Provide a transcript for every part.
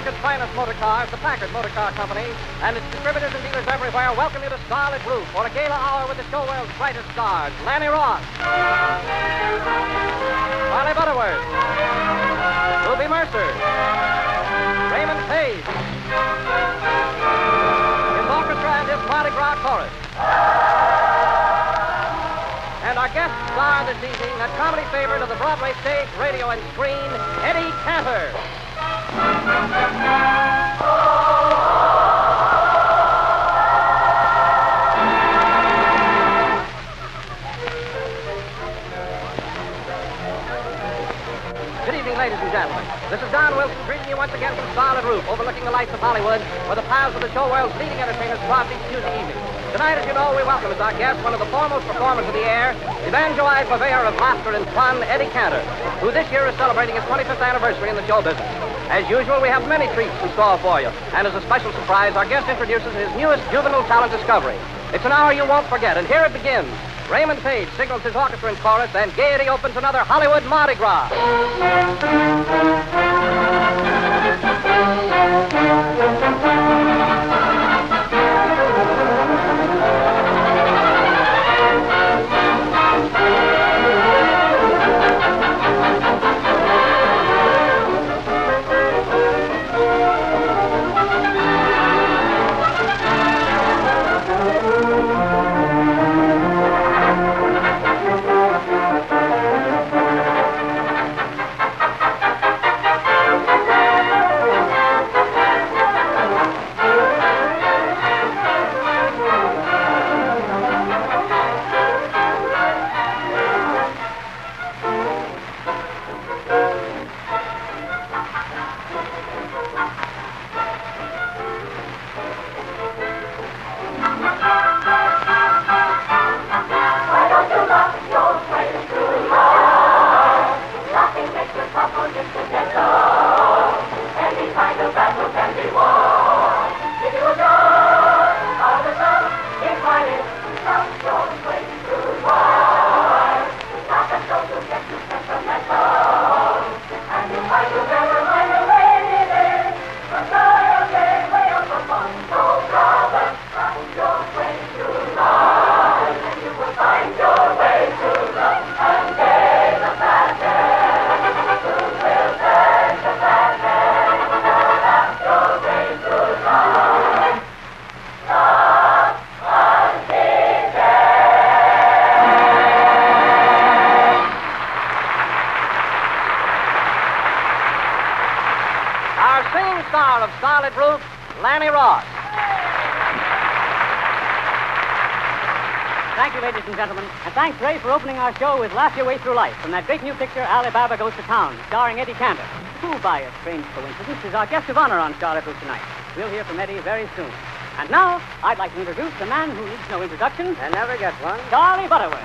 America's finest motor cars, the Packard Motor Car Company, and its distributors and dealers everywhere welcome you to Scarlet Roof for a gala hour with the show world's brightest stars. Lanny Ross, Charlie Butterworth, Ruby Mercer, Raymond Page, his orchestra and his Mardi Gras chorus. And our guest star this evening, a comedy favorite of the Broadway stage, radio, and screen, Eddie Cantor. Good evening, ladies and gentlemen. This is Don Wilson greeting you once again from Scarlet Roof, overlooking the lights of Hollywood, where the paths of the show world's leading entertainers cross each Tuesday evening. Tonight, as you know, we welcome as our guest one of the foremost performers of the air, the evangelized purveyor of laughter and fun, Eddie Cantor, who this year is celebrating his 25th anniversary in the show business. As usual, we have many treats in store for you. And as a special surprise, our guest introduces his newest juvenile talent discovery. It's an hour you won't forget, and here it begins. Raymond Page signals his orchestra and chorus, and gaiety opens another Hollywood Mardi Gras. Star of Scarlet Roof, Lanny Ross. Thank you, ladies and gentlemen. And thanks, Ray, for opening our show with Laugh Your Way Through Life from that great new picture, Alibaba Goes to Town, starring Eddie Cantor, who, by a strange coincidence, is our guest of honor on Scarlet Roof tonight. We'll hear from Eddie very soon. And now, I'd like to introduce the man who needs no introduction. And never gets one. Charlie Butterworth.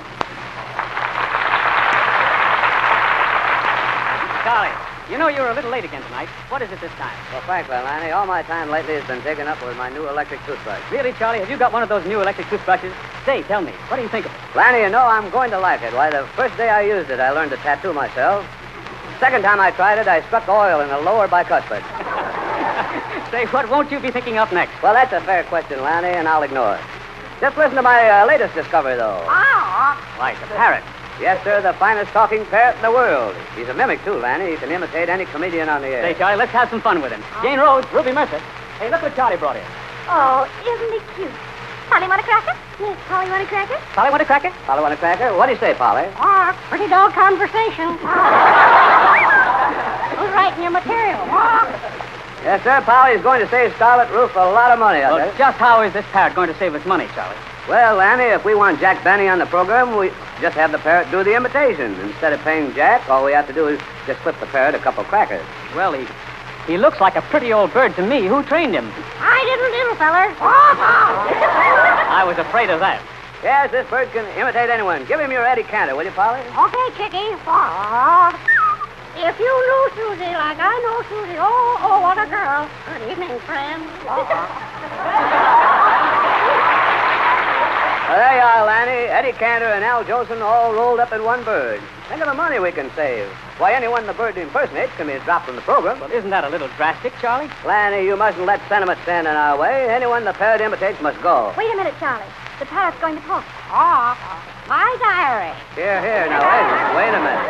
Charlie, you know you're a little late again tonight. What is it this time? Well, frankly, Lanny, all my time lately has been taken up with my new electric toothbrush. Really, Charlie? Have you got one of those new electric toothbrushes? Say, tell me, what do you think of it? Lanny, you know, I'm going to like it. Why, the first day I used it, I learned to tattoo myself. Second time I tried it, I struck oil in the lower bicuspid. Say, what won't you be thinking up next? Well, that's a fair question, Lanny, and I'll ignore it. Just listen to my latest discovery, though. Like a parrot. Yes, sir, the finest talking parrot in the world. He's a mimic, too, Lanny. He can imitate any comedian on the air. Say, Charlie, let's have some fun with him. Jane Rhodes, Ruby Mercer. Hey, look what Charlie brought in. Oh, isn't he cute? Polly, want a cracker? Yes, Polly, want a cracker? Polly, want a cracker? Polly, want a cracker? What do you say, Polly? Oh, pretty dull conversation. Who's writing your material? Yes, sir, Polly's going to save Scarlet Roof a lot of money, Well, just how is this parrot going to save us money, Charlie? Well, Lanny, if we want Jack Benny on the program, we just have the parrot do the imitation. Instead of paying Jack, all we have to do is just slip the parrot a couple crackers. Well, he looks like a pretty old bird to me. Who trained him? I didn't, little feller. I was afraid of that. Yes, this bird can imitate anyone. Give him your Eddie Cantor, will you, Polly? Okay, Chicky. If you knew Susie like I know Susie, oh, what a girl. Good evening, friend. Well, there you are, Lanny. Eddie Cantor and Al Jolson all rolled up in one bird. Think of the money we can save. Why, anyone the bird impersonates can be dropped from the program. Well, isn't that a little drastic, Charlie? Lanny, you mustn't let sentiment stand in our way. Anyone the parrot imitates must go. Wait a minute, Charlie. The parrot's going to talk. Oh, my diary. Here, now, wait a minute.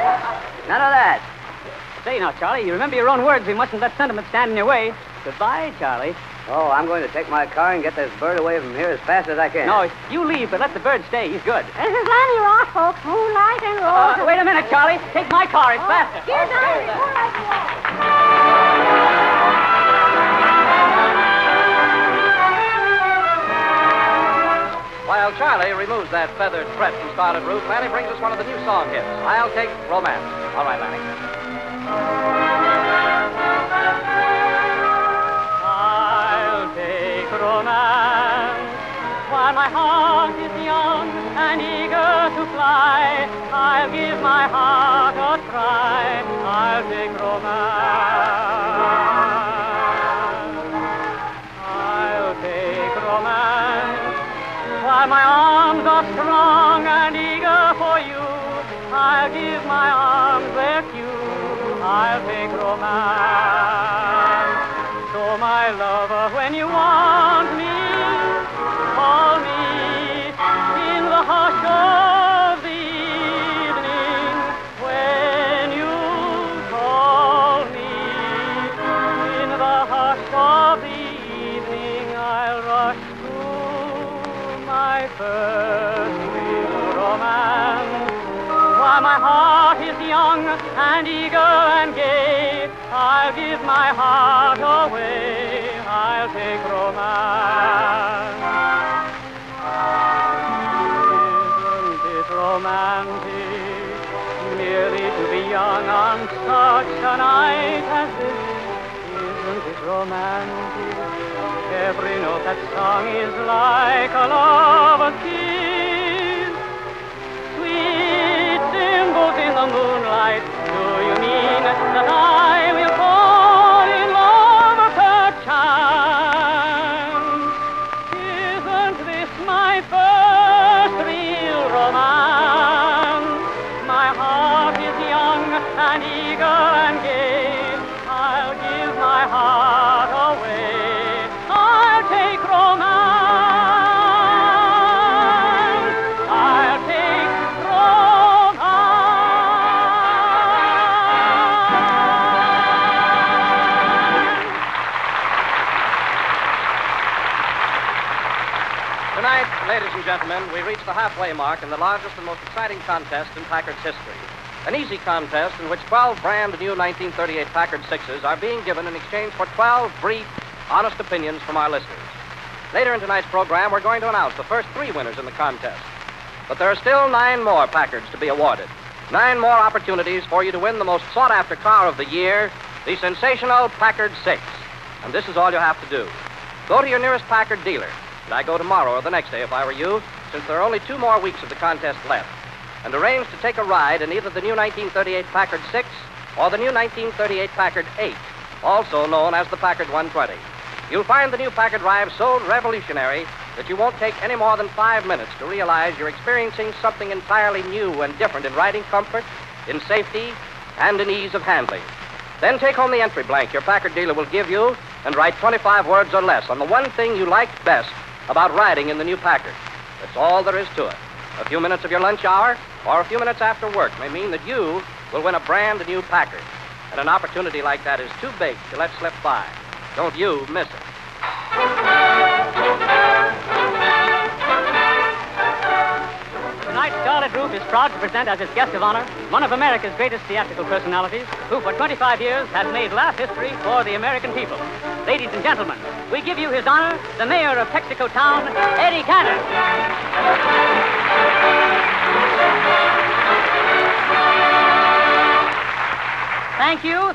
None of that. Say now, Charlie, you remember your own words. We mustn't let sentiment stand in your way. Goodbye, Charlie. Oh, I'm going to take my car and get this bird away from here as fast as I can. No, you leave, but let the bird stay. He's good. This is Lanny Ross, folks. Moonlight and roses. Wait a minute, Charlie. Take my car. It's faster. Here's Lanny. Moonlight and roses. While Charlie removes that feathered threat from Scarlet Roof, Lanny brings us one of the new song hits. I'll take Romance. All right, Lanny. I'll take romance while my heart is young and eager to fly. I'll give my heart a try. I'll take romance. I'll take romance while my arms are strong and eager for you. I'll give my arms their cue. I'll take romance. So, my lover, when you want me, call me in the hush of the evening. When you call me in the hush of the evening, I'll rush to my first real romance. While my heart is young and eager and gay, I'll give my heart away. I'll take romance. Isn't it romantic merely to be young on such a night as this? Isn't it romantic? Every note that sung is like a lover's kiss. Sweet symbols in the moonlight. Do you mean that I will fall in love perchance? Isn't this my first real romance? My heart is young and eager and gay. I'll give my heart away. I'll take romance. I'll take Tonight, ladies and gentlemen, we reach the halfway mark in the largest and most exciting contest in Packard's history. An easy contest in which 12 brand new 1938 Packard 6s are being given in exchange for 12 brief, honest opinions from our listeners. Later in tonight's program, we're going to announce the first 3 winners in the contest. But there are still 9 more Packards to be awarded. 9 more opportunities for you to win the most sought-after car of the year, the sensational Packard 6. And this is all you have to do. Go to your nearest Packard dealer. And I go tomorrow or the next day if I were you, since there are only 2 more weeks of the contest left, and arrange to take a ride in either the new 1938 Packard 6 or the new 1938 Packard 8, also known as the Packard 120. You'll find the new Packard drive so revolutionary that you won't take any more than 5 minutes to realize you're experiencing something entirely new and different in riding comfort, in safety, and in ease of handling. Then take home the entry blank your Packard dealer will give you and write 25 words or less on the one thing you liked best about riding in the new Packard. That's all there is to it. A few minutes of your lunch hour or a few minutes after work may mean that you will win a brand new Packard. And an opportunity like that is too big to let slip by. Don't you miss it. Tonight, Scarlet Roof is proud to present as its guest of honor one of America's greatest theatrical personalities who for 25 years has made laugh history for the American people. Ladies and gentlemen, we give you his honor, the mayor of Texaco Town, Eddie Cantor.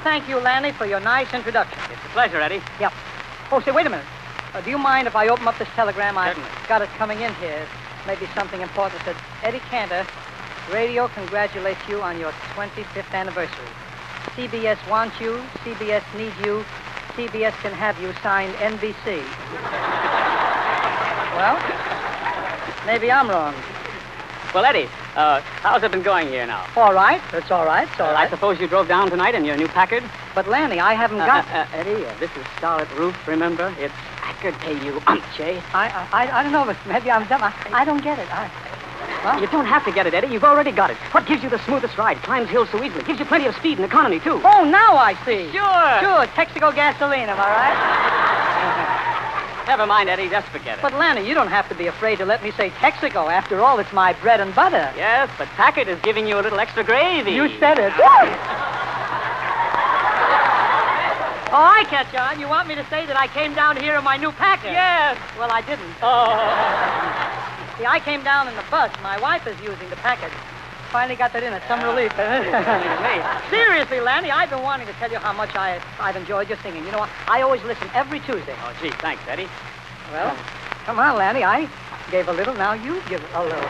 Thank you, Lanny, for your nice introduction. It's a pleasure, Eddie. Yep. Oh, say, wait a minute. Do you mind if I open up this telegram? I've Certainly. got it coming in here. Maybe something important. It said, Eddie Cantor, radio congratulates you on your 25th anniversary. CBS wants you, CBS needs you, CBS can have you, signed NBC. Well, Maybe I'm wrong. Well, Eddie, how's it been going here now? All right. It's all right. It's all I right. suppose you drove down tonight in your new Packard? But, Lanny, I haven't got... Eddie, this is Scarlet Roof, remember? It's Packard pay you, Jay. I don't know, but maybe I'm dumb. I don't get it. Well, you don't have to get it, Eddie. You've already got it. What gives you the smoothest ride? Climbs hills so easily. Gives you plenty of speed and economy, too. Oh, now I see. Sure. Texaco gasoline, am I right? Never mind, Eddie. Just forget it. But, Lanny, you don't have to be afraid to let me say Texaco. After all, it's my bread and butter. Yes, but Packard is giving you a little extra gravy. You said it. Oh, I catch on. You want me to say that I came down here in my new Packard? Yes. Well, I didn't. Oh. See, I came down in the bus. My wife is using the Packard. Finally got that in. It's some relief. Seriously, Lanny, I've been wanting to tell you how much I've enjoyed your singing. You know, I always listen every Tuesday. Oh, gee, thanks, Eddie. Well, come on, Lanny. I gave a little. Now you give a little.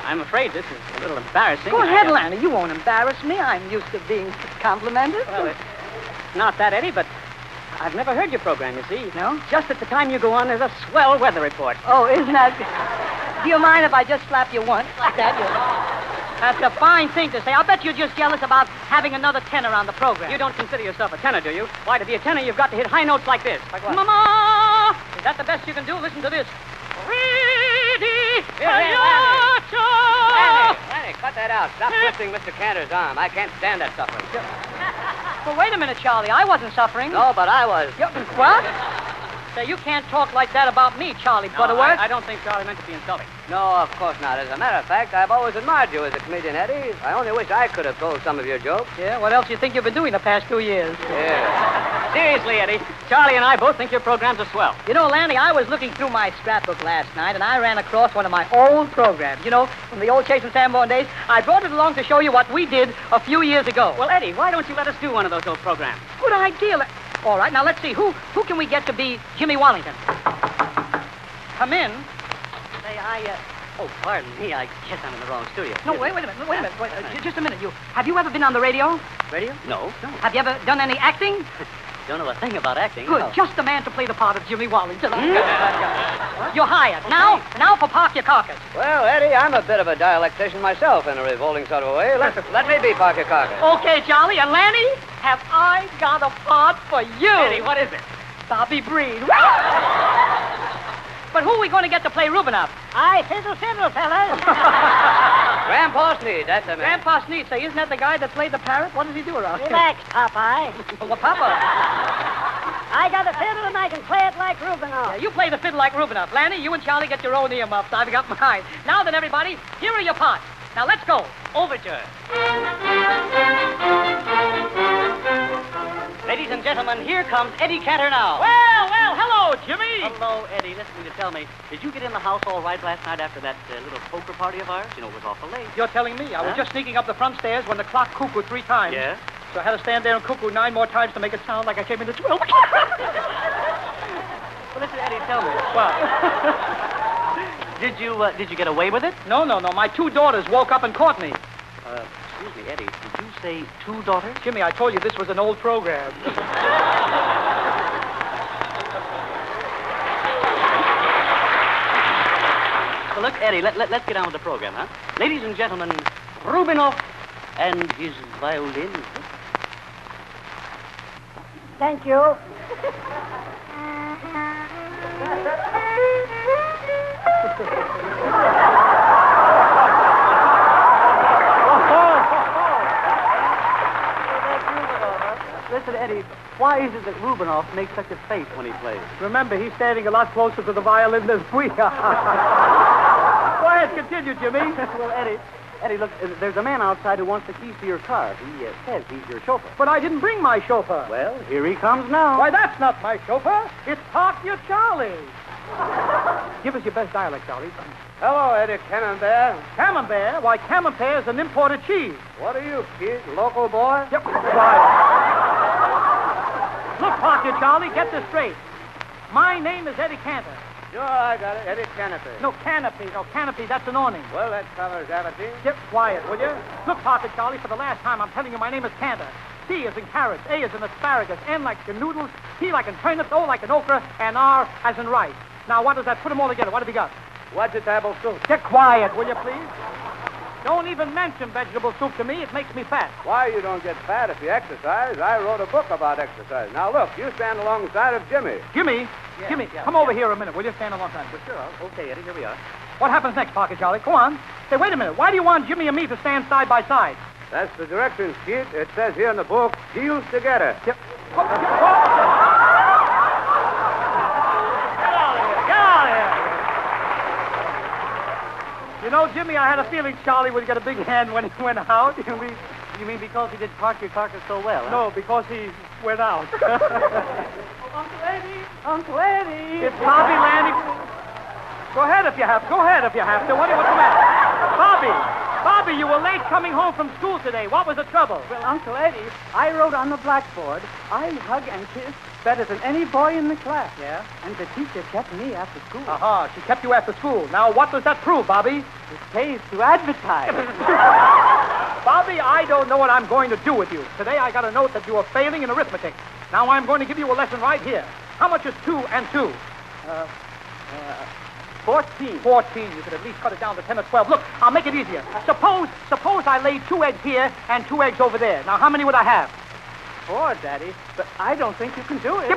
I'm afraid this is a little embarrassing. Go ahead, Lanny. You won't embarrass me. I'm used to being complimented. Well, it's not that, Eddie, but I've never heard your program, you see. No? Just at the time you go on, there's a swell weather report. Oh, isn't that... Do you mind if I just slap you once like that? That's a fine thing to say. I'll bet you're just jealous about having another tenor on the program. You don't consider yourself a tenor, do you? Why, to be a tenor, you've got to hit high notes like this. Like what? Mama! Is that the best you can do? Listen to this. Lanny, cut that out. Stop twisting Mr. Cantor's arm. I can't stand that suffering. Well, wait a minute, Charlie. I wasn't suffering. No, but I was. What? Say, you can't talk like that about me, Charlie Butterworth. I don't think Charlie meant to be insulting. No, of course not. As a matter of fact, I've always admired you as a comedian, Eddie. I only wish I could have told some of your jokes. Yeah, what else do you think you've been doing the past 2 years? Yeah. Seriously, Eddie, Charlie and I both think your programs are swell. You know, Lanny, I was looking through my scrapbook last night, and I ran across one of my old programs. You know, from the old Chase and Sanborn days. I brought it along to show you what we did a few years ago. Well, Eddie, why don't you let us do one of those old programs? Good idea. All right, now let's see. Who can we get to be Jimmy Wallington? Come in. Say, Oh, pardon me. I guess I'm in the wrong studio. No, wait a minute. Just a minute. Have you ever been on the radio? Radio? No. Have you ever done any acting? Don't know a thing about acting. Good. No. Just the man to play the part of Jimmy Wallington. You're hired. Now for Park Your Carcass. Well, Eddie, I'm a bit of a dialectician myself in a revolting sort of a way. Let me be Parker Carker. Okay, Charlie. And Lanny, have I got a part for you? Eddie, what is it? Bobby Breed. But who are we going to get to play Rubinoff? I fiddle, fellas. Grandpa Sneed, that's the man. Grandpa Sneed. Say, isn't that the guy that played the parrot? What does he do around here? Relax, Popeye. Well, Papa. I got a fiddle and I can play it like Rubinoff. Yeah, you play the fiddle like Rubinoff. Lanny, you and Charlie get your own earmuffs. I've got mine. Now then, everybody, here are your parts. Now let's go. Overture. Ladies and gentlemen, here comes Eddie Cantor now. Well, hello, Jimmy. Hello, Eddie. Listen to tell me, did you get in the house all right last night after that little poker party of ours? You know, it was awful late. You're telling me. I was just sneaking up the front stairs when the clock cuckooed 3 times. Yeah? So I had to stand there and cuckoo 9 more times to make it sound like I came in at 12. Well, listen, Eddie, tell me. What? Did you get away with it? No. My 2 daughters woke up and caught me. Excuse me, Eddie. Did you say 2 daughters? Jimmy, I told you this was an old program. Well, look, Eddie, let's get on with the program, huh? Ladies and gentlemen, Rubinoff and his violin. Thank you. Listen, Eddie, why is it that Rubinoff makes such a face when he plays? Remember, he's standing a lot closer to the violin than we are. Go ahead, continue, Jimmy. Well, Eddie, look, there's a man outside who wants the keys to your car. He says he's your chauffeur. But I didn't bring my chauffeur. Well, here he comes now. Why, that's not my chauffeur. It's Park Your Charlie. Give us your best dialect, Charlie. Hello, Eddie Camembert. Camembert? Why, Camembert is an imported cheese. What are you, kid? Local boy? Yep, right. Look, Park Your Charlie, get this straight. My name is Eddie Cantor. Sure, I got it. Eddie Canopy. No, canopy, that's an awning. Well, that covers everything. Get quiet, will you? Look, Parker Charlie, for the last time, I'm telling you my name is Cantor. C as in carrots, A as in asparagus, N like in noodles, T like in turnips, O like in okra, and R as in rice. Now, what does that? Put them all together. What have you got? vegetable soup. Get quiet, will you, please? Don't even mention vegetable soup to me. It makes me fat. Why you don't get fat if you exercise? I wrote a book about exercise. Now, look, you stand alongside of Jimmy. Jimmy, come over here a minute, will you? Stand alongside. Sure. Okay, Eddie, here we are. What happens next, Pocket Charlie? Go on. Say, wait a minute. Why do you want Jimmy and me to stand side by side? That's the directions sheet. It says here in the book, deals together. Get out of here. You know, Jimmy, I had a feeling Charlie would get a big hand when he went out. You mean because he did park your carcass so well, huh? No, because he went out. Uncle Eddie! Uncle Eddie! It's Bobby, Lanny. Go ahead if you have to. What's the matter? Bobby, you were late coming home from school today. What was the trouble? Well, Uncle Eddie, I wrote on the blackboard, I hug and kiss better than any boy in the class. Yeah? And the teacher kept me after school. Uh-huh. She kept you after school. Now, what does that prove, Bobby? It pays to advertise. Bobby, I don't know what I'm going to do with you. Today I got a note that you are failing in arithmetic. Now I'm going to give you a lesson right here. How much is 2 and 2? 14. 14. You could at least cut it down to 10 or 12. Look, I'll make it easier. Suppose I laid 2 eggs here and 2 eggs over there. Now, how many would I have? 4, Daddy. But I don't think you can do it.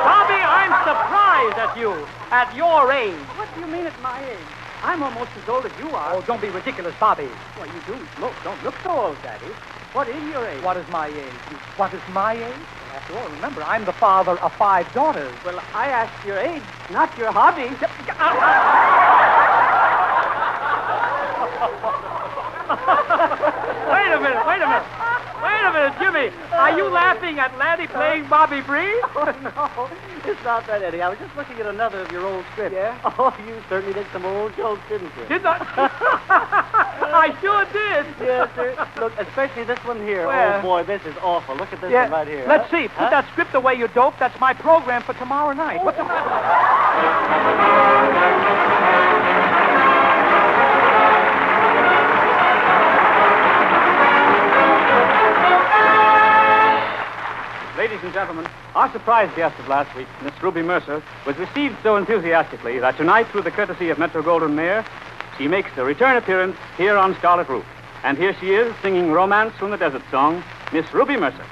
Bobby, I'm surprised at you. At your age. What do you mean at my age? I'm almost as old as you are. Oh, don't be ridiculous, Bobby. Well, you don't look so old, Daddy. What is your age? What is my age? What is my age? After all, remember, I'm the father of 5 daughters. Well, I asked your age, not your hobby. Wait a minute, Jimmy. Are you laughing at Lanny playing Bobby Bree? Oh, no. It's not that, Eddie. I was just looking at another of your old scripts. Yeah? Oh, you certainly did some old jokes, didn't you? Did not? I sure did. Yes, sir. Look, especially this one here. Where? Oh, boy, this is awful. Look at this Yeah. one right here. Let's see. Put that script away, you dope. That's my program for tomorrow night. What's the matter? Ladies and gentlemen, our surprise guest of last week, Miss Ruby Mercer, was received so enthusiastically that tonight, through the courtesy of Metro Goldwyn Mayer, she makes a return appearance here on Scarlet Roof. And here she is, singing Romance from the Desert Song, Miss Ruby Mercer.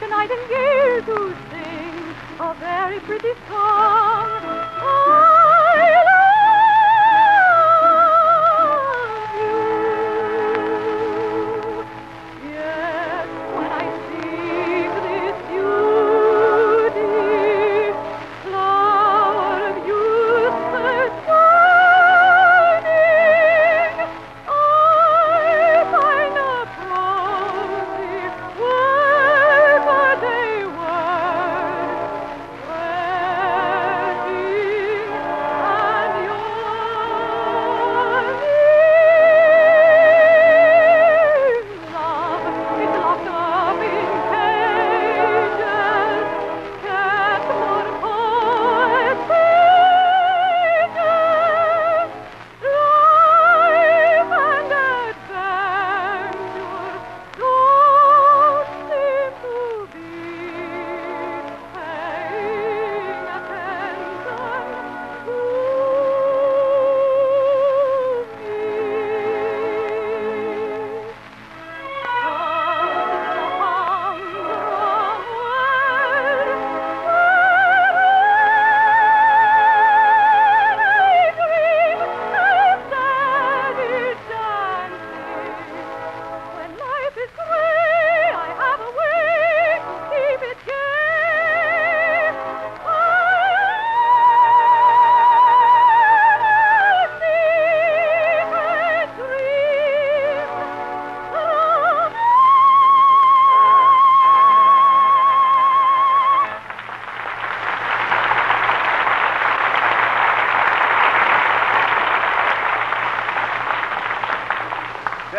Nightingale to sing a very pretty song. I love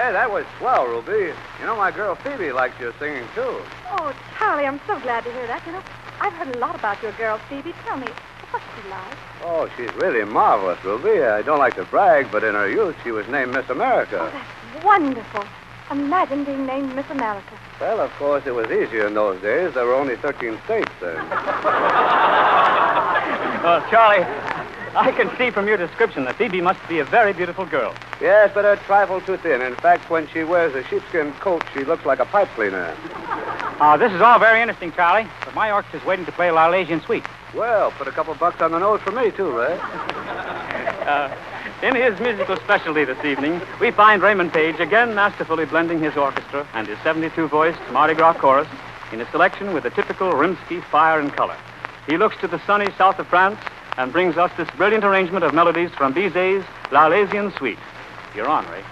Hey, that was swell, Ruby. You know, my girl Phoebe likes your singing, too. Oh, Charlie, I'm so glad to hear that. You know, I've heard a lot about your girl, Phoebe. Tell me, what's she like? Oh, she's really marvelous, Ruby. I don't like to brag, but in her youth, she was named Miss America. Oh, that's wonderful. Imagine being named Miss America. Well, of course, it was easier in those days. There were only 13 states then. Well, Charlie, I can see from your description that Phoebe must be a very beautiful girl. Yes, but a trifle too thin. In fact, when she wears a sheepskin coat, she looks like a pipe cleaner. This is all very interesting, Charlie, but my orchestra's waiting to play L'Arlésian Suite. Well, put a couple bucks on the nose for me, too, Ray. In his musical specialty this evening, we find Raymond Page again masterfully blending his orchestra and his 72-voiced Mardi Gras chorus in a selection with the typical Rimsky fire and color. He looks to the sunny south of France and brings us this brilliant arrangement of melodies from Bizet's L'Arlésian Suite. You're on, Ray.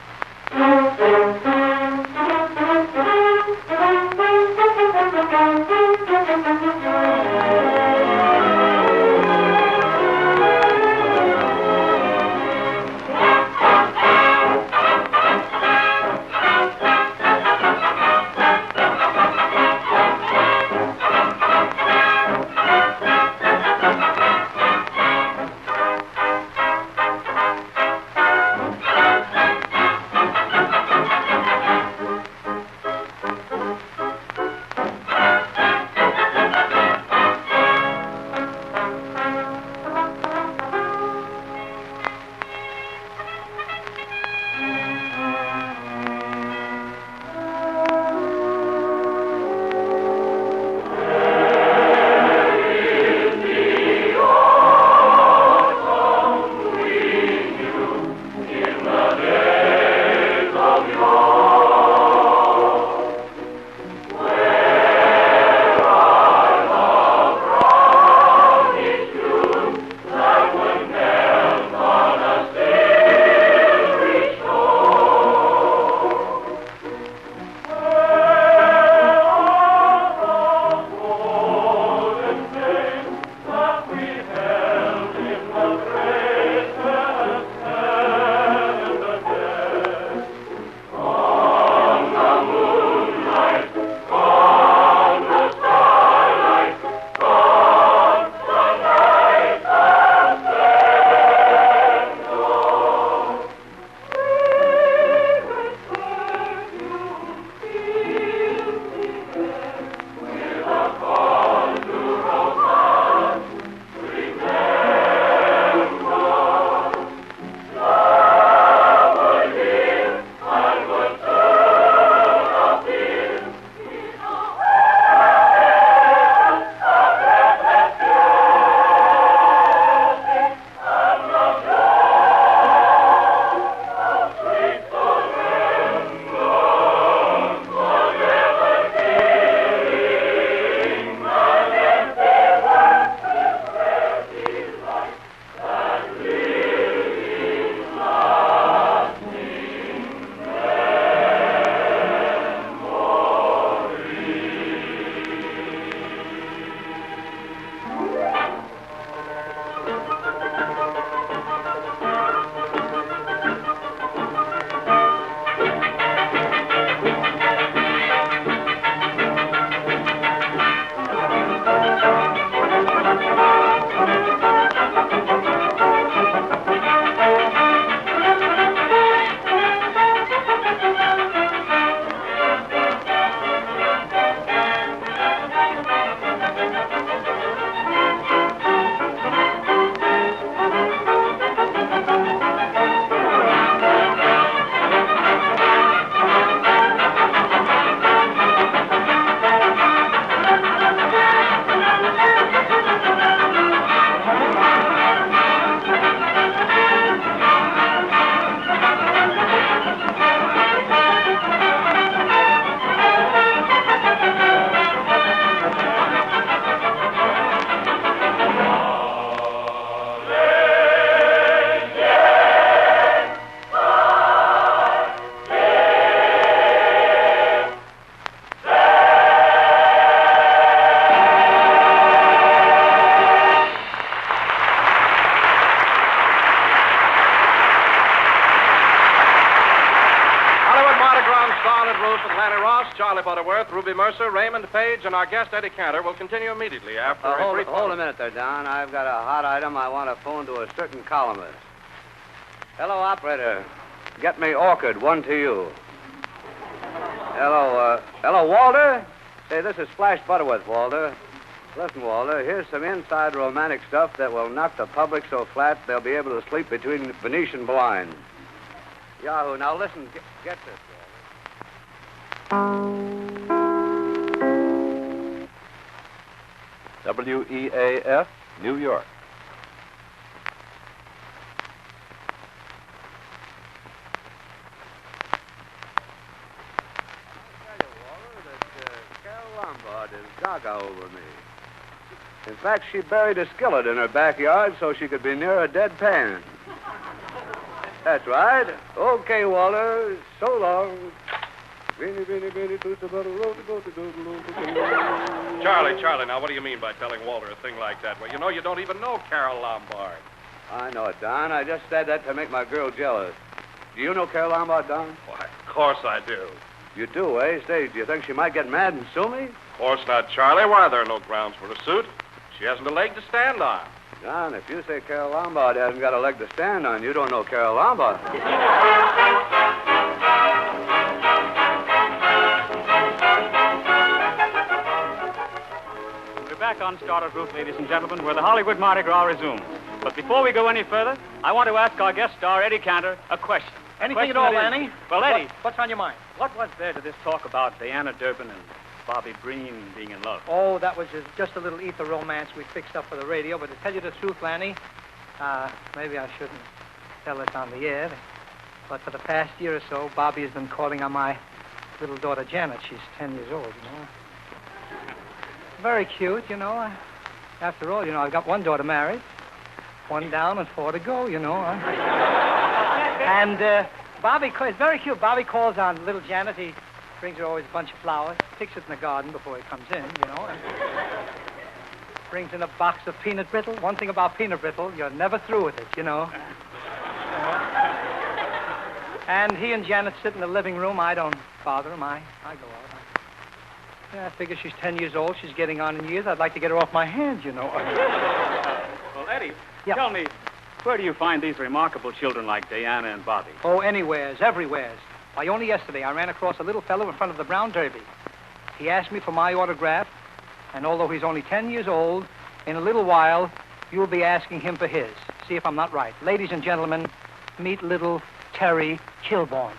Scarlet Roof with Lanny Ross, Charlie Butterworth, Ruby Mercer, Raymond Page, and our guest Eddie Cantor will continue immediately after a brief... Hold a minute there, Don. I've got a hot item I want to phone to a certain columnist. Hello, operator. Get me Orchid, one to you. Hello, Walter? Say, this is Flash Butterworth, Walter. Listen, Walter, here's some inside romantic stuff that will knock the public so flat they'll be able to sleep between Venetian blinds. Yahoo, now listen, get this, Walter. WEAF, New York. Is gaga over me. In fact, she buried a skillet in her backyard so she could be near a dead pan. That's right. Okay, Walter. So long. Charlie, now what do you mean by telling Walter a thing like that? Well, you know you don't even know Carol Lombard. I know it, Don. I just said that to make my girl jealous. Do you know Carol Lombard, Don? Why, of course I do. You do, eh? Say, do you think she might get mad and sue me? Of course not, Charlie. Why, there are no grounds for a suit. She hasn't a leg to stand on. Don, if you say Carol Lombard hasn't got a leg to stand on, you don't know Carol Lombard. We're back on Scarlet Roof, ladies and gentlemen, where the Hollywood Mardi Gras resumes. But before we go any further, I want to ask our guest star, Eddie Cantor, a question. Anything at all, Lanny? Well, Eddie. What's on your mind? What was there to this talk about Diana Durbin and Bobby Breen being in love? Oh, that was just a little ether romance we fixed up for the radio. But to tell you the truth, Lanny, maybe I shouldn't tell it on the air. But for the past year or so, Bobby has been calling on my little daughter, Janet. She's 10 years old, you know. Very cute, you know. After all, you know, I've got one daughter married. One down and 4 to go, you know. And Bobby, it's very cute. Bobby calls on little Janet. He brings her always a bunch of flowers, sticks it in the garden before he comes in, you know. And brings in a box of peanut brittle. One thing about peanut brittle, you're never through with it, you know. And he and Janet sit in the living room. I don't bother him. I go out. I figure she's 10 years old. She's getting on in years. I'd like to get her off my hands, you know. Well, Eddie, tell me, where do you find these remarkable children like Diana and Bobby? Oh, anywheres, everywheres. Why, only yesterday I ran across a little fellow in front of the Brown Derby. He asked me for my autograph, and although he's only 10 years old, in a little while, you'll be asking him for his. See if I'm not right. Ladies and gentlemen, meet little Terry Kilborn.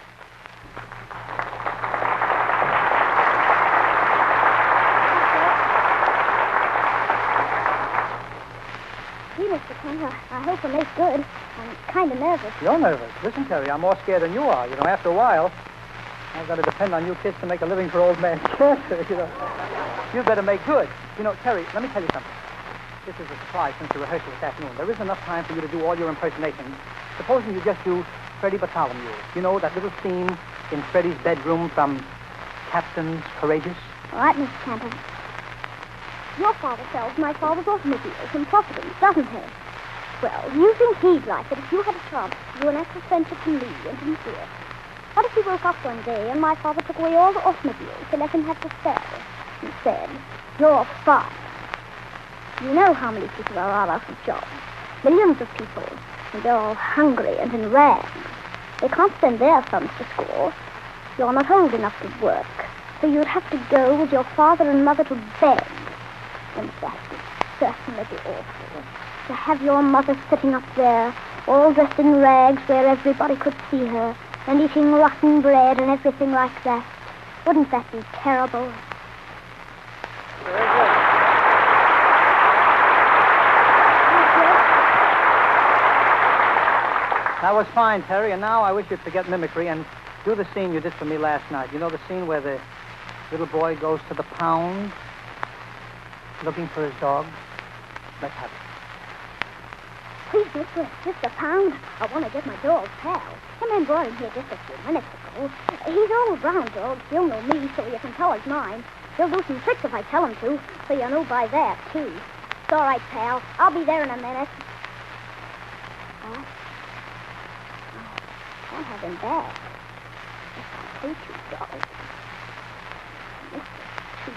Mr. Cantor, I hope I make good. I'm kind of nervous. You're nervous? Listen, Terry, I'm more scared than you are. You know, after a while, I've got to depend on you kids to make a living for old man Cantor, you know. You'd better make good. You know, Terry, let me tell you something. This is a surprise since the rehearsal this afternoon. There isn't enough time for you to do all your impersonations. Supposing you just do Freddie Bartholomew. You know, that little scene in Freddie's bedroom from Captain's Courageous? All right, Mr. Cantor. Your father sells my father's automobiles in Providence, doesn't he? Well, you think he'd like it if you had a chance to do an extra venture to me and him here. What if he woke up one day and my father took away all the automobiles to let him have to sell and said, "You're fired." You know how many people are out of jobs. Millions of people. And they're all hungry and in rags. They can't send their sons to school. You're not old enough to work. So you'd have to go with your father and mother to beg. And that would certainly be awful. To have your mother sitting up there, all dressed in rags where everybody could see her, and eating rotten bread and everything like that. Wouldn't that be terrible? That was fine, Terry, and now I wish you'd forget mimicry and do the scene you did for me last night. You know the scene where the little boy goes to the pound looking for his dog? Let's have it. Please, Mr. Pound, I want to get my dog, Pal. The man brought him here just a few minutes ago. He's an old brown dog. He'll know me, so you can tell he's mine. He'll do some tricks if I tell him to, so you know by that, too. It's all right, Pal. I'll be there in a minute. What? Oh, I can't have him back. pay $2.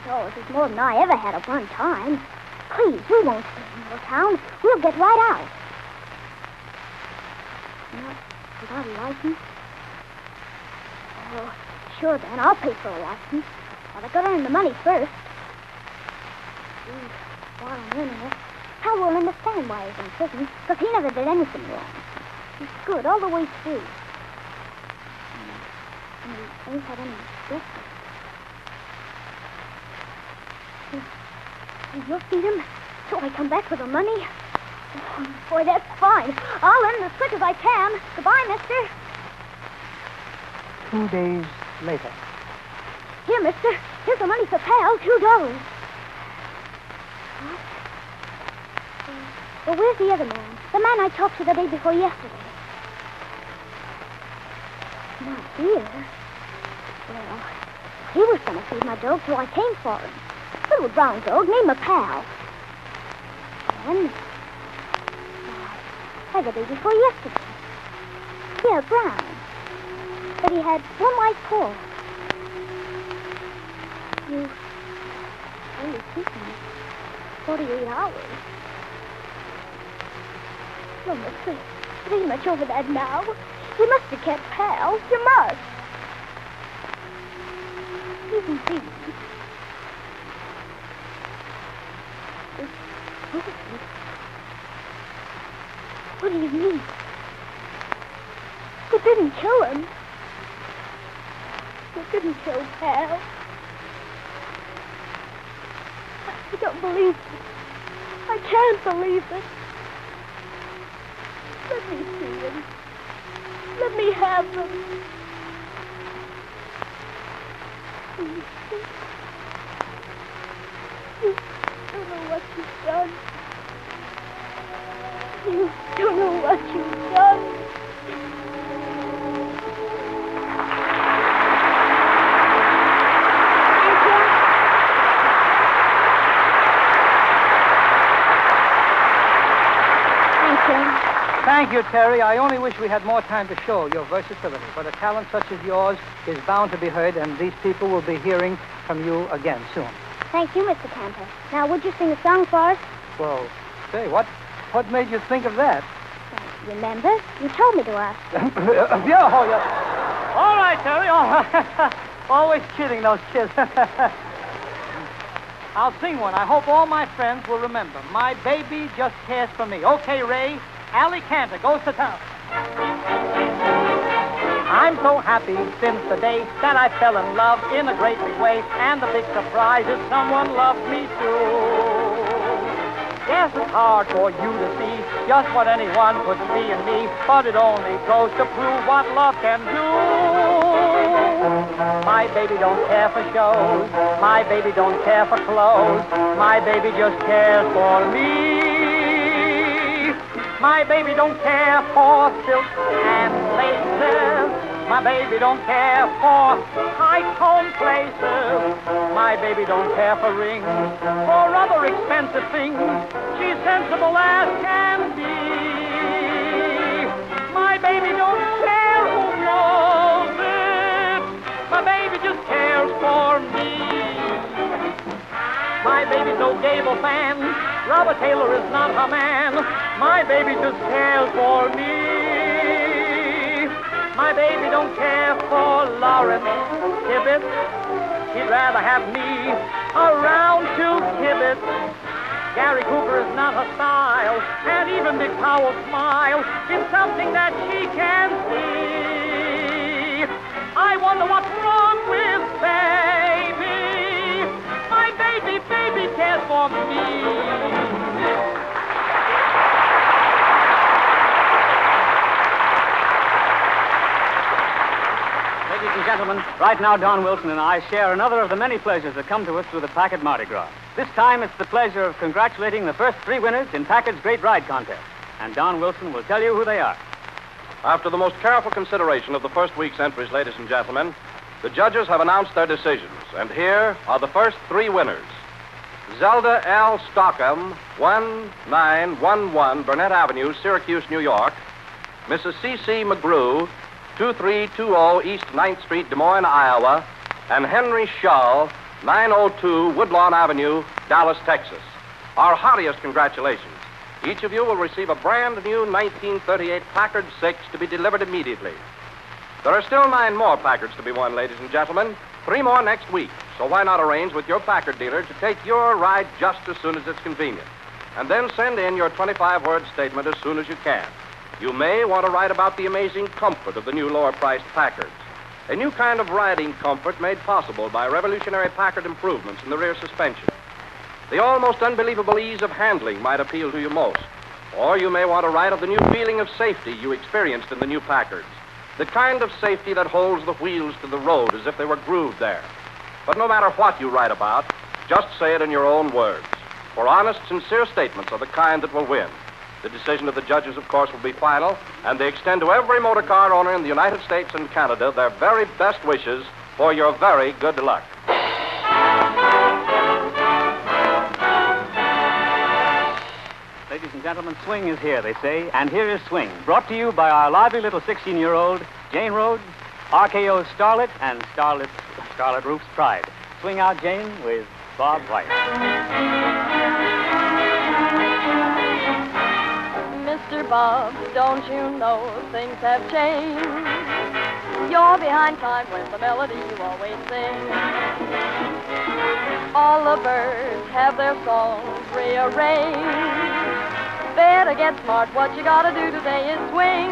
$2 is more than I ever had at one time. Please, we won't stay in your town. We'll get right out. Not without a license? Oh, sure then. I'll pay for a license. But I gotta earn the money first. While I'm earning it, Hal won't understand why he's in prison, because he never did anything wrong. He's good all the way through. And he ain't had any justice. And you'll feed him so I come back with the money? Oh, boy, that's fine. I'll earn as quick as I can. Goodbye, mister. 2 days later. Here, mister. Here's the money for Pal, $2. What? Well, where's the other man? The man I talked to the day before yesterday. Not here. Well, he was going to feed my dog, so I came for him. Little brown dog named Pal. And why, the day before yesterday. Yeah, brown. But he had one white paw. You only keep him 48 hours. You must be pretty much over that now. You must have kept Pal. You must. Even these. What do you mean? You didn't kill him. You didn't kill Pal. I don't believe it. I can't believe it. Let me see him. Let me have him. You don't know what you've done. You don't know what you've done. Thank you, Terry. I only wish we had more time to show your versatility. But a talent such as yours is bound to be heard, and these people will be hearing from you again soon. Thank you, Mr. Cantor. Now, would you sing a song for us? Well, say, what made you think of that? Remember? You told me to ask. Yeah. All right, Terry. All right. Always kidding, those kids. I'll sing one. I hope all my friends will remember. My baby just cares for me. Okay, Ray. Allie Cantor goes to town. I'm so happy since the day that I fell in love in a great big way. And the big surprise is someone loves me too. Yes, it's hard for you to see just what anyone could see in me, but it only goes to prove what love can do. My baby don't care for shows. My baby don't care for clothes. My baby just cares for me. My baby don't care for silk and laces. My baby don't care for high-tone places. My baby don't care for rings or other expensive things. She's sensible as can be. My baby don't care who knows it. My baby just cares for me. My baby's no Gable fan. Robert Taylor is not her man. My baby just cares for me. My baby don't care for Lawrence Tibbetts. He'd rather have me around to kibitz. Gary Cooper is not her style, and even Big Powell's smile is something that she can see. I wonder what's wrong with baby. My baby cares for me. Ladies and gentlemen, right now Don Wilson and I share another of the many pleasures that come to us through the Packard Mardi Gras. This time it's the pleasure of congratulating the first 3 winners in Packard's Great Ride Contest. And Don Wilson will tell you who they are. After the most careful consideration of the first week's entries, ladies and gentlemen, the judges have announced their decisions. And here are the first 3 winners. Zelda L. Stockham, 1911 Burnett Avenue, Syracuse, New York. Mrs. C.C. McGrew, 2320 East 9th Street, Des Moines, Iowa, and Henry Shull, 902 Woodlawn Avenue, Dallas, Texas. Our heartiest congratulations. Each of you will receive a brand new 1938 Packard 6 to be delivered immediately. There are still 9 more Packards to be won, ladies and gentlemen. 3 more next week. So why not arrange with your Packard dealer to take your ride just as soon as it's convenient? And then send in your 25-word statement as soon as you can. You may want to write about the amazing comfort of the new lower-priced Packards. A new kind of riding comfort made possible by revolutionary Packard improvements in the rear suspension. The almost unbelievable ease of handling might appeal to you most. Or you may want to write of the new feeling of safety you experienced in the new Packards. The kind of safety that holds the wheels to the road as if they were grooved there. But no matter what you write about, just say it in your own words. For honest, sincere statements are the kind that will win. The decision of the judges, of course, will be final, and they extend to every motor car owner in the United States and Canada their very best wishes for your very good luck. Ladies and gentlemen, swing is here, they say, and here is Swing, brought to you by our lively little 16-year-old, Jane Rhodes, RKO's Starlet, and Starlet Roof's Pride. Swing out, Jane, with Bob White. Mr. Bob, don't you know things have changed? You're behind time with the melody you always sing. All the birds have their songs rearranged. Better get smart, what you gotta do today is swing.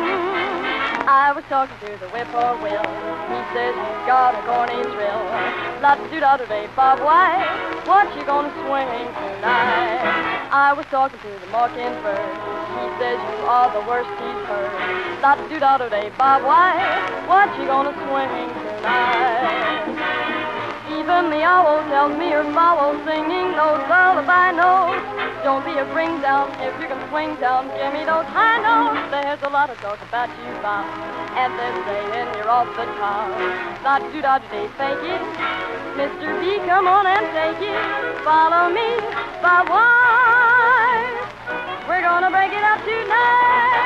I was talking to the whippoorwill. He says you got a corny thrill. La-do-da-do-day, Bob White, what you gonna swing tonight? I was talking to the mockingbird. He says you are the worst he's heard. La-do-da-do-day, Bob White, what you gonna swing tonight? Even the owl tells me you're foul, singing those lullaby notes. Don't be a bring down if you can swing down. Give me those high notes. There's a lot of talk about you, Bob, and they're saying you're off the top. La-do-da-do-day, fake it. Mr. B, come on and take it. Follow me, Bob White. We're gonna break it up tonight.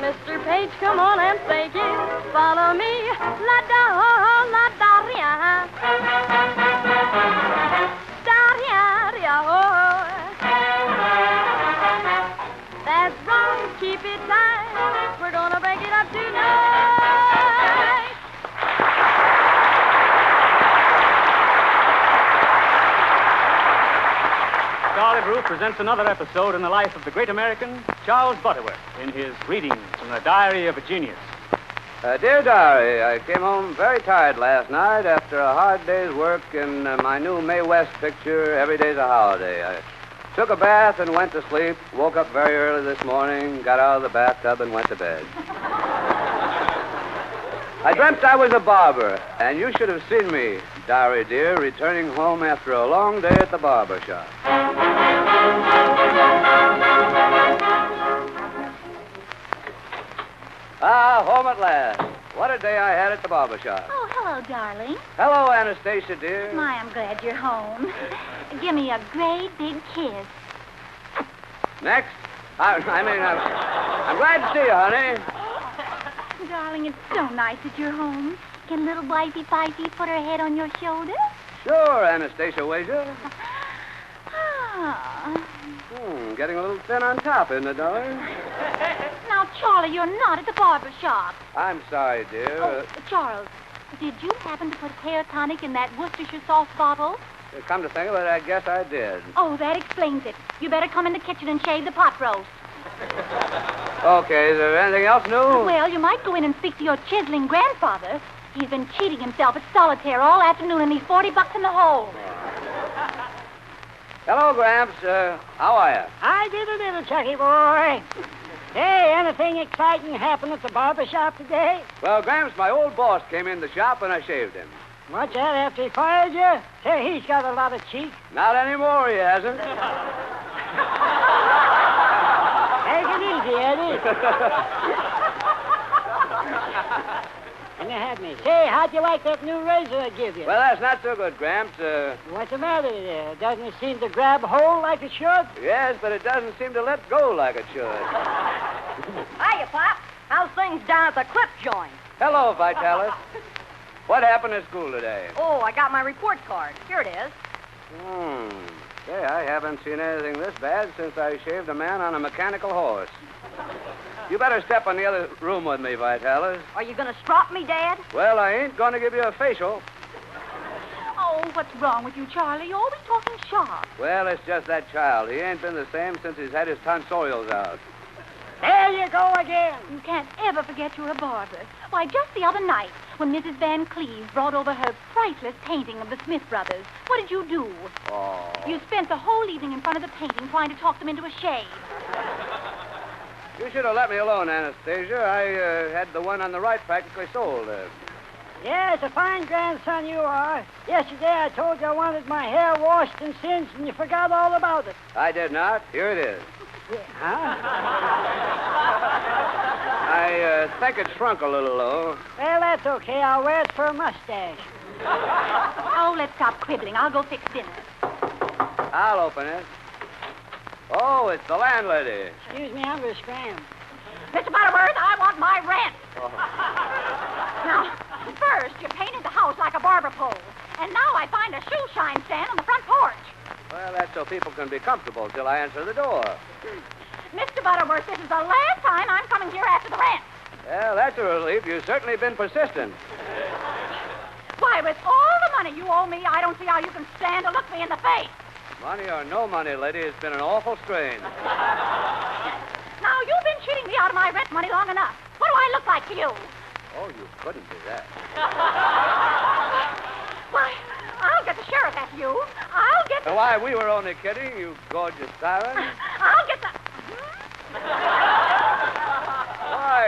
Mr. Page, come on and fake it. Follow me, la-da-ria. Da-ria-ria-oh. That's right, keep it tight. We're gonna break it up tonight. Scarlet Roof presents another episode in the life of the great American, Charles Butterworth, in his Readings from the Diary of a Genius. Dear Diary, I came home very tired last night after a hard day's work in my new Mae West picture, Every Day's a Holiday. I took a bath and went to sleep, woke up very early this morning, got out of the bathtub and went to bed. I dreamt I was a barber, and you should have seen me, Diary dear, returning home after a long day at the barber shop. Ah, home at last. What a day I had at the barber shop. Oh, hello, darling. Hello, Anastasia, dear. My, I'm glad you're home. Give me a great big kiss. Next. I'm glad to see you, honey. Darling, it's so nice that you're home. Can little wifey Pifey put her head on your shoulder? Sure, Anastasia Wager. Ah. Getting a little thin on top, isn't it, darling? Now, Charlie, you're not at the barber shop. I'm sorry, dear. Oh, Charles, did you happen to put hair tonic in that Worcestershire sauce bottle? Come to think of it, I guess I did. Oh, that explains it. You better come in the kitchen and shave the pot roast. Okay, is there anything else new? Well, you might go in and speak to your chiseling grandfather. He's been cheating himself at solitaire all afternoon, and he's $40 in the hole. Hello, Gramps. How are you? I did a little, Chucky boy. Hey, anything exciting happen at the barber shop today? Well, Gramps, my old boss came in the shop and I shaved him. What's that, after he fired you? Hey, he's got a lot of cheek. Not anymore, he hasn't. Take it easy, Eddie. And you had me. Say, how'd you like that new razor I give you? Well, that's not so good, Gramps. What's the matter there? Doesn't it seem to grab hold like it should? Yes, but it doesn't seem to let go like it should. Hiya, Pop. How's things down at the clip joint? Hello, Vitalis. What happened at school today? Oh, I got my report card. Here it is. Say, I haven't seen anything this bad since I shaved a man on a mechanical horse. You better step in the other room with me, Vitalis. Are you going to strop me, Dad? Well, I ain't going to give you a facial. Oh, what's wrong with you, Charlie? You're always talking sharp. Well, it's just that child. He ain't been the same since he's had his tonsorials out. There you go again. You can't ever forget you're a barber. Why, just the other night, when Mrs. Van Cleve brought over her priceless painting of the Smith brothers, what did you do? Oh. You spent the whole evening in front of the painting trying to talk them into a shave. You should have let me alone, Anastasia. I had the one on the right practically sold. Yes, a fine grandson you are. Yesterday I told you I wanted my hair washed and singed, and you forgot all about it. I did not. Here it is. Huh? I think it shrunk a little, though. Well, that's okay. I'll wear it for a mustache. Oh, let's stop quibbling. I'll go fix dinner. I'll open it. Oh, it's the landlady. Excuse me, I'm going to scram. Mr. Butterworth, I want my rent. Oh. Now, first, you painted the house like a barber pole. And now I find a shoe shine stand on the front porch. Well, that's so people can be comfortable till I answer the door. Mr. Butterworth, this is the last time I'm coming here after the rent. Well, that's a relief. You've certainly been persistent. Why, with all the money you owe me, I don't see how you can stand to look me in the face. Money or no money, lady, it's been an awful strain. Now, you've been cheating me out of my rent money long enough. What do I look like to you? Oh, you couldn't do that. Why, I'll get the sheriff after you. I'll get the... Why, we were only kidding, you gorgeous siren. I'll get the... Why,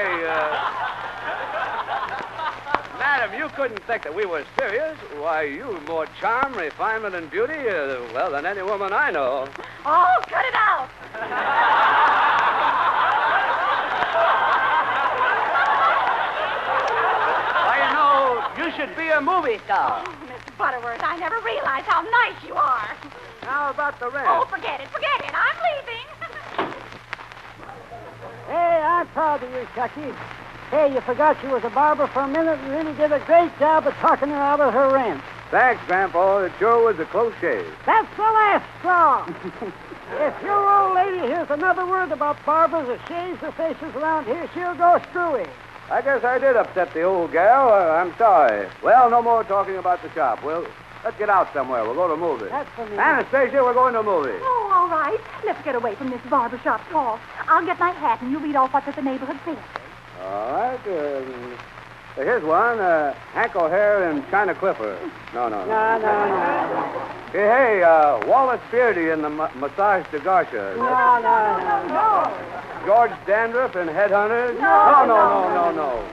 Madam, you couldn't think that we were serious. Why, you more charm, refinement, and beauty, well, than any woman I know. Oh, cut it out. Why, you know, you should be a movie star. Oh, Mr. Butterworth, I never realized how nice you are. How about the rent? Oh, forget it. I'm leaving. Hey, I'm proud of you, Chucky. Hey, you forgot she was a barber for a minute and really did a great job of talking her out of her rent. Thanks, Grandpa. It sure was a close shave. That's the last straw. If your old lady hears another word about barbers or shaves her faces around here, she'll go screwy. I guess I did upset the old gal. I'm sorry. Well, no more talking about the shop. Let's get out somewhere. We'll go to a movie. That's for me. Anastasia, we're going to a movie. Oh, all right. Let's get away from this barbershop talk. I'll get my hat and you read off what's at the neighborhood theater. All right. Here's one. Hank O'Hare and China Clipper. No. No. Hey, Wallace Beardy and the Massage de Garcia. No. George Dandruff and Headhunters. No.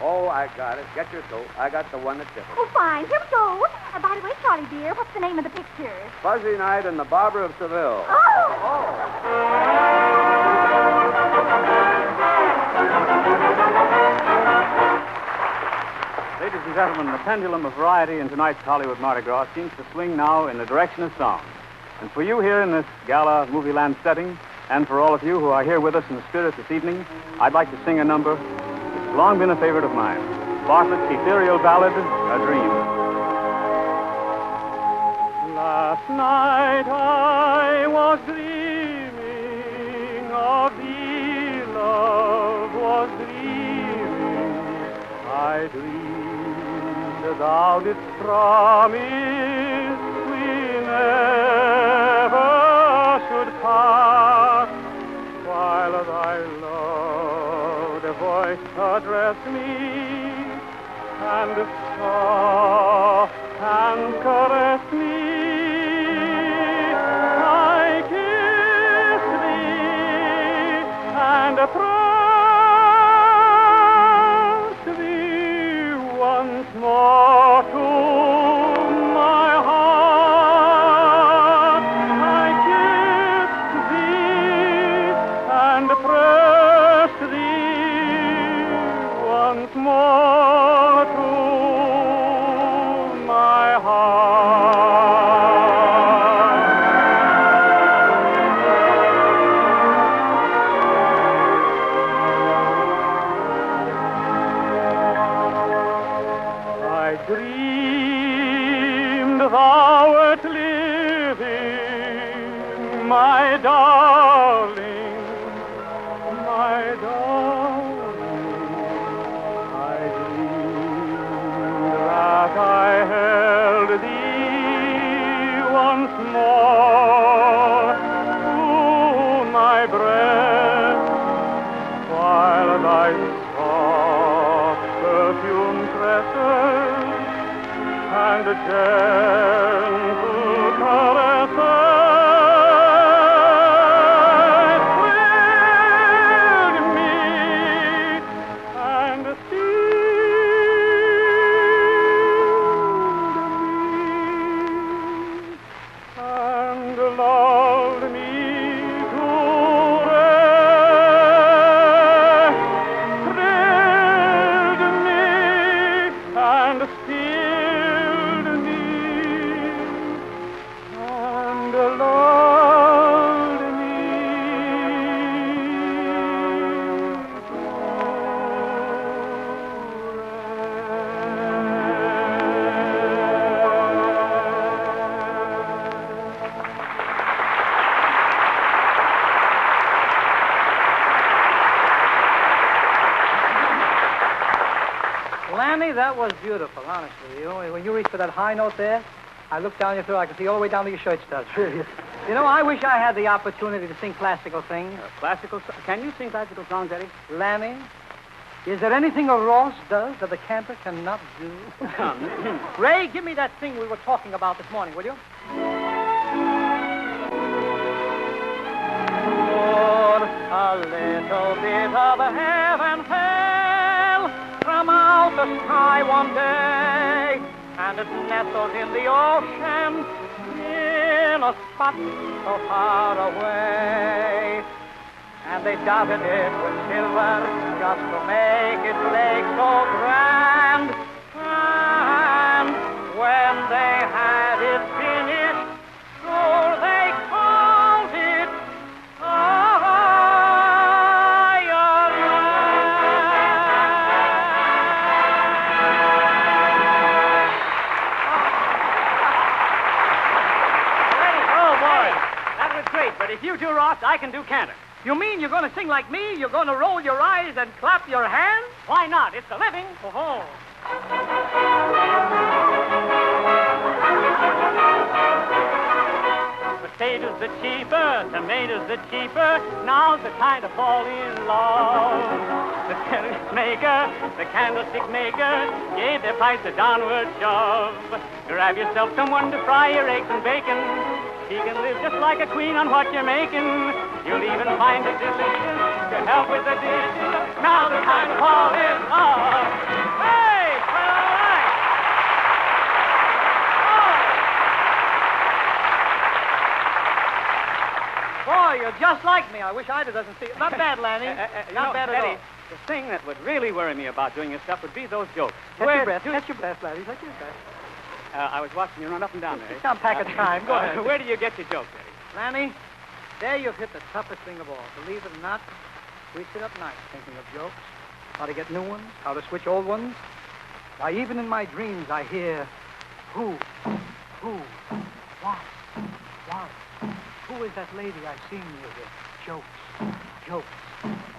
Oh, I got it. Get your coat. I got the one that's different. Oh, fine. Here we go. By the way, Charlie, dear, what's the name of the picture? Fuzzy Night and the Barber of Seville. Ladies and gentlemen, the pendulum of variety in tonight's Hollywood Mardi Gras seems to swing now in the direction of song. And for you here in this gala movie land setting, and for all of you who are here with us in the spirit this evening, I'd like to sing a number that's long been a favorite of mine, Bartlett's ethereal ballad, A Dream. Last night I was dreaming of thee, love was dreaming. I dreamed thou didst promise we never should part, while thy loved voice addressed me, and soft and caressed me. I kissed thee and pressed thee once more to my heart. I kissed thee and pressed thee once more worth living, my darling, my darling. I dreamed that I held thee once more to my breast, while thy soft perfume caresses and gentle caresses thrilled me and stilled me and lulled me to rest, thrilled me and stilled me and lulled me Lanny, that was beautiful, honestly. You know, when you reached for that high note there, I looked down your throat. I could see all the way down to your shirt studs. Really. You know, I wish I had the opportunity to sing classical things. Can you sing classical songs, Eddie? Lanny, is there anything a Ross does that the cantor cannot do? Ray, give me that thing we were talking about this morning, will you? A little bit of heaven fell from out the sky one day, and it nestled in the ocean in a spot so far away. And they dotted it with silver just to make its lake so grand. And when they had it finished, sure they called it But if you do Ross, I can do Cantor. You mean you're going to sing like me? You're going to roll your eyes and clap your hands? Why not? It's a living. Oh-ho. Potatoes are cheaper, tomatoes are cheaper. Now's the time to fall in love. The candlestick maker, gave their price a downward shove. Grab yourself someone to fry your eggs and bacon. She can live just like a queen on what you're making. You'll even find it delicious to help with the dishes. Now's the time to fall in love. Hey, all right. Boy, you're just like me. I wish Ida doesn't see it. Not bad, Lanny. Not bad at all. The thing that would really worry me about doing this stuff would be those jokes. Catch your breath, Lanny. Catch your breath. I was watching you run up and down there. It's on pack of time. Go ahead. Where do you get your jokes, Eddie? Lanny, there you've hit the toughest thing of all. Believe it or not, we sit up nights thinking of jokes, how to get new ones, how to switch old ones. Why, even in my dreams, I hear who, what. Who is that lady I've seen with it? Jokes.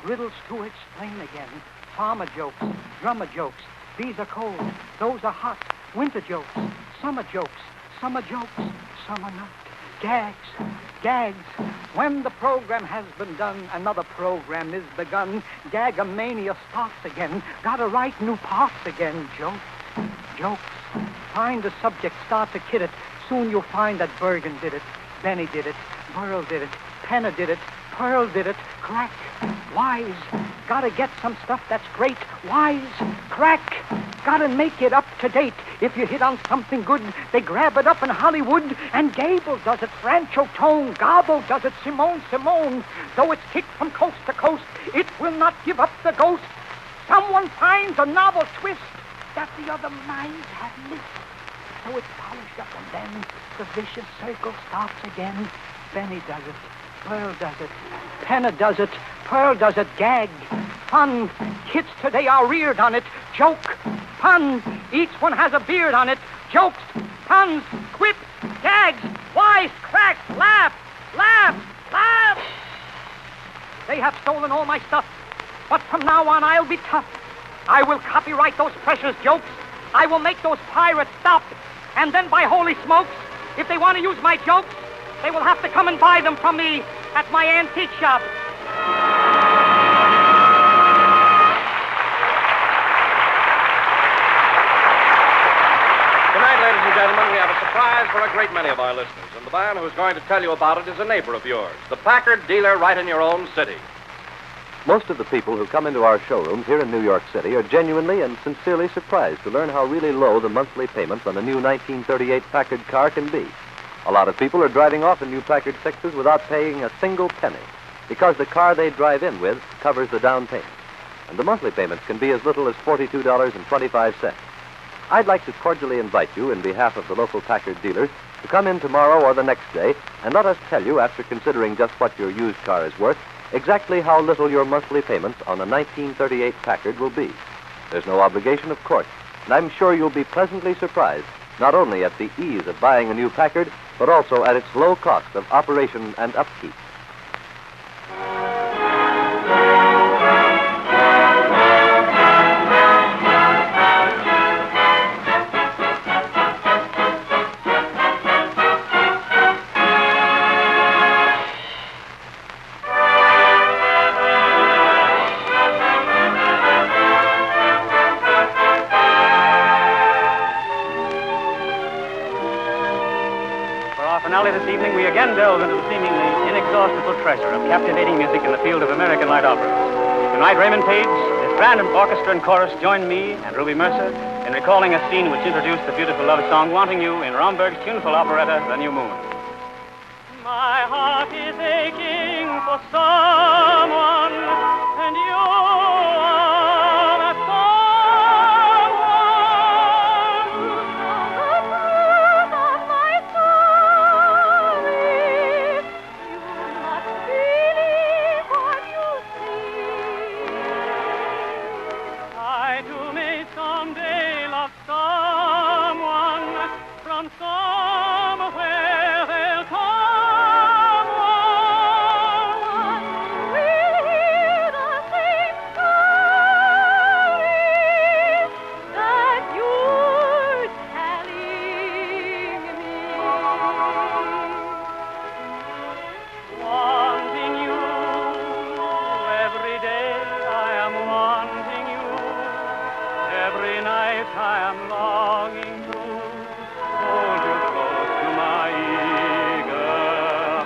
Riddles to explain again. Farmer jokes, drummer jokes. These are cold, those are hot. Winter jokes, summer jokes, summer not. Gags. When the program has been done, another program is begun. Gagamania starts again. Gotta write new parts again. Jokes. Find the subject, start to kid it. Soon you'll find that Bergen did it. Benny did it. Burl did it. Penna did it. Pearl did it. Crack. Wise. Gotta get some stuff that's great. Wise. Crack. Gotta make it up to date. If you hit on something good, they grab it up in Hollywood. And Gable does it. Rancho Tone. Gobble does it. Simone. Though it's kicked from coast to coast, it will not give up the ghost. Someone finds a novel twist that the other minds have missed. So it's polished up, and then the vicious circle starts again. Benny does it. Pearl does it. Penna does it. Pearl does it. Gag. Fun. Kids today are reared on it. Joke. Pun. Each one has a beard on it. Jokes. Puns. Quips. gags, wise, cracks, laugh, laugh, laugh. They have stolen all my stuff, but from now on I'll be tough. I will copyright those precious jokes. I will make those pirates stop. And then, by holy smokes, if they want to use my jokes, they will have to come and buy them from me at my antique shop. Tonight, ladies and gentlemen, we have a surprise for a great many of our listeners. And the man who's going to tell you about it is a neighbor of yours, the Packard dealer right in your own city. Most of the people who come into our showrooms here in New York City are genuinely and sincerely surprised to learn how really low the monthly payments on a new 1938 Packard car can be. A lot of people are driving off in new Packard 6s without paying a single penny because the car they drive in with covers the down payment. And the monthly payments can be as little as $42.25. I'd like to cordially invite you, in behalf of the local Packard dealers, to come in tomorrow or the next day and let us tell you, after considering just what your used car is worth, exactly how little your monthly payments on a 1938 Packard will be. There's no obligation, of course, and I'm sure you'll be pleasantly surprised, not only at the ease of buying a new Packard, but also at its low cost of operation and upkeep. This evening, we again delve into the seemingly inexhaustible treasure of captivating music in the field of American light operas. Tonight, Raymond Page, his grand orchestra and chorus join me and Ruby Mercer in recalling a scene which introduced the beautiful love song Wanting You in Romberg's tuneful operetta, The New Moon. My heart is aching for someone, and you are that someone. Someday love someone from somewhere they'll come on. We'll hear the same story that you're telling me. Wanting you every day, I am wanting you. Every night I am longing to hold you close to my eager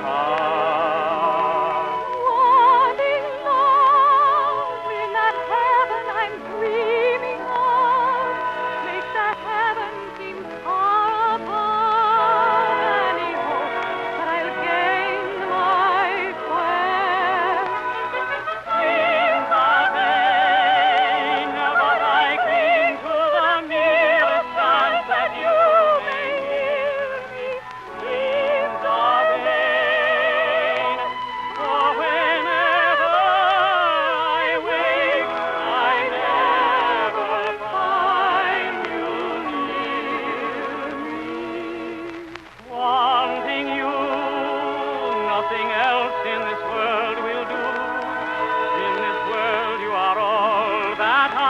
heart. Wanting love in that heaven I'm dreaming of makes that heaven seem far above any hope that I'll gain my quest. Dreams are vain, but I cling to the merest chance that you may hear me. Dreams are vain, for whenever I wake, I never find you near me. Wanting you, nothing else in this world will do. In this world you are all that I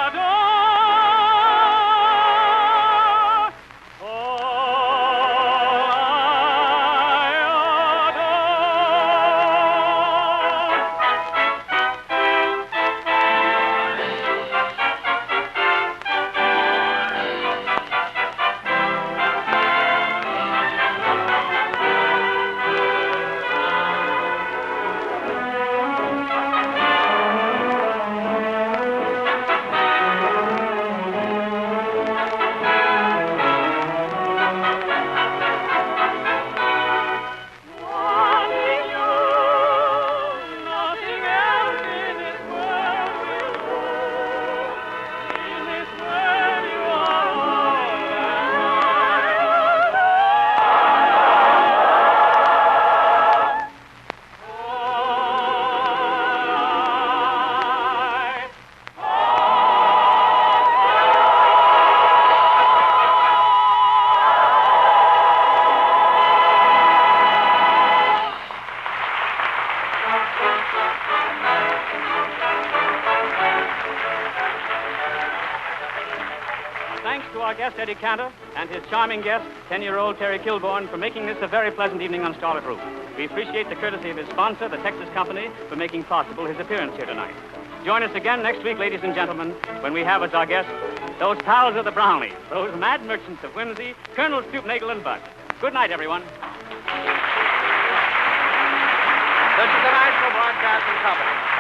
adore. All I adore. guest, Eddie Cantor, and his charming guest, 10-year-old Terry Kilborn, for making this a very pleasant evening on Scarlet Roof. We appreciate the courtesy of his sponsor, the Texas Company, for making possible his appearance here tonight. Join us again next week, ladies and gentlemen, when we have as our guests those pals of the Brownies, those mad merchants of whimsy, Colonel Stoopnagle and Buck. Good night, everyone. This is the National Broadcasting Company.